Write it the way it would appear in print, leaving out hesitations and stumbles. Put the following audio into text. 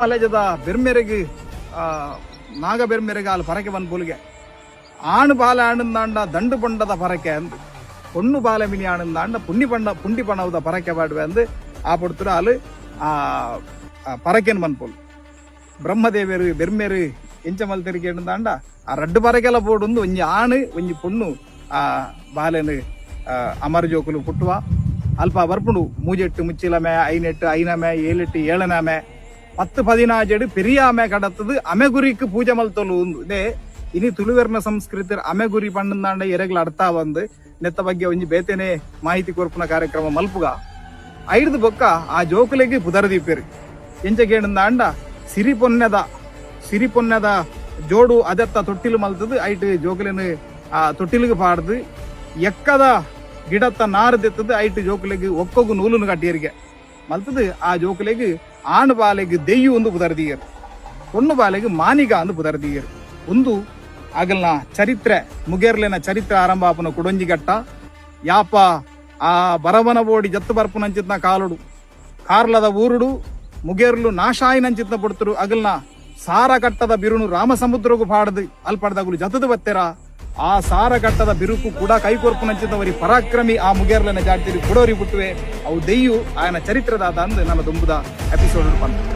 ಕಾಲೇಜದ ಬೆರ್ಮೆರೆಗೆ ನಾಗ ಬೆರ್ಮೆರೆಗೆ ಅಲ್ಲಿ ಪರಕೆ ಬಂದು ಪುಲ್ಗೆ ಆಣು ಬಾಲ ಆಣಂದಾಂಡ ದಂಡು ಪಂಡದ ಪರಕೆ ಅಂದು பொண்ணு பாலமினி ஆனந்தாண்ட புண்டி பண்ணவுத பறக்க பாடுவே வந்து ஆப்படுத்துற ஆளு பறக்கேன் மண்போல் பிரம்மதேவரு பெருமேரு ಎಂಚಮಲ್ ತೆರಿಗೆ ಏನಂದಾಂಡ ಆ ರಡ್ಡು ಪರಕೆಲ್ಲ ಬೋಡು ಒಂದು ಒಂಜಿ ಆಣು ಒಂಜಿ ಪೊಣ್ಣು ಬಾಲೆನು ಅಮರ ಜೋಕುಲು ಪುಟ್ಟುವ ಅಲ್ಪ ಬರ್ಪುಂಡು ಮೂಜೆಟ್ಟು ಮುಚ್ಚಿಲಮೆ ಐನೆಟ್ಟು ಐನಮೆ ಏಳೆಟ್ಟು ಏಳನಮೆ 10-14 ಪೆರಿಯಾಮೆ ಕಡತ್ತದು ಅಮೆಗುರಿಕ್ ಪೂಜೆ ಮಲ್ತೊಲು ಒಂದು ಇದೇ ಇನಿ ತುಳುವೆರ್ನ ಸಂಸ್ಕೃತಿ ಅಮೆಗುರಿ ಪಣ್ಣಂದಾಂಡ ಎರೆಗಳ ಅರ್ಥ ಬಂದು ನೆತ್ತ ಬಗ್ಗೆ ಒಂಜಿ ಬೇತೆನೆ ಮಾಹಿತಿ ಕೊರ್ಪುನ ಕಾರ್ಯಕ್ರಮ ಮಲ್ಪುಗ ಐಡ್ದು ಬೊಕ್ಕ ಆ ಜೋಕುಲೆಗೆ ಪುದರದೀಪೇರು ಎಂಚಗೇಣಂದಾಂಡ ಸಿರಿಪೊನ್ನದ ಜೋಡು ಅದೆತ್ತ ತೊಟ್ಟಿಲು ಮಲ್ತದು ಐಟ್ ಜೋಕುಲೆನು ಆ ತೊಟ್ಟಿಲಿಗೆ ಪಾಡ್ದು ಎಕ್ಕದ ಗಿಡತ್ತ ನಾರು ತೆತ್ತದು ಐಟ್ ಜೋಕುಲೆಗೆ ಒಕ್ಕೊಗು ನೂಲುನು ಕಟ್ಟಿಯರಿಗೆ ಮಲ್ತದು ಆ ಜೋಕುಲೆಗೆ ಆಣು ಬಾಲೆಗೆ ದೆಯ್ಯು ಒಂದು ಪುದರದೀಯರು ಪೊಣ್ಣು ಬಾಲೆಗೆ ಮಾನಿಗ ಅಂದು ಪುದರದೀಯರು ಒಂದು ಆಗಲ್ನ ಚರಿತ್ರೆ ಮುಗೇರ್ಲೆನ ಚರಿತ್ರೆ ಆರಂಭ ಆಪನ ಕುಡೊಂಜಿಗಟ್ಟ ಯಾಪ ಆ ಬರವನ ಬೋಡಿ ಜತ್ತು ಬರ್ಪುನಂಚಿತ್ನ ಕಾಲುಡು ಕಾರ್ಲದ ಊರುಡು ಮುಗೇರ್ಲು ನಾಶಾಯಿನಂಚಿತ್ನ ಪುಡ್ತರು ಅಗಲ್ನ ಸಾರ ಕಟ್ಟದ ಬಿರುನು ರಾಮಸಮುದ್ರಗೂ ಪಾಡದು ಅಲ್ಪಡ್ದಾಗುಲು ಜತದು ಬತ್ತೆರ ಆ ಸಾರ ಕಟ್ಟದ ಬಿರುಕು ಕೂಡ ಕೈಕೊರ್ಪುನಂಚಿತ್ನವರಿ ಪರಾಕ್ರಮಿ ಆ ಮುಗೇರ್ಲೆನ ಜಾಡ್ತಿರಿ ಕುಡೋರಿ ಬಿಟ್ಟುವೆ ಅವು ದೆಯ್ಯು ಆಯನ ಚರಿತ್ರೆದಾದ ಅಂದು ನನ್ನ ದುಂಬುದ ಎಪಿಸೋಡ್ ಬಂತು.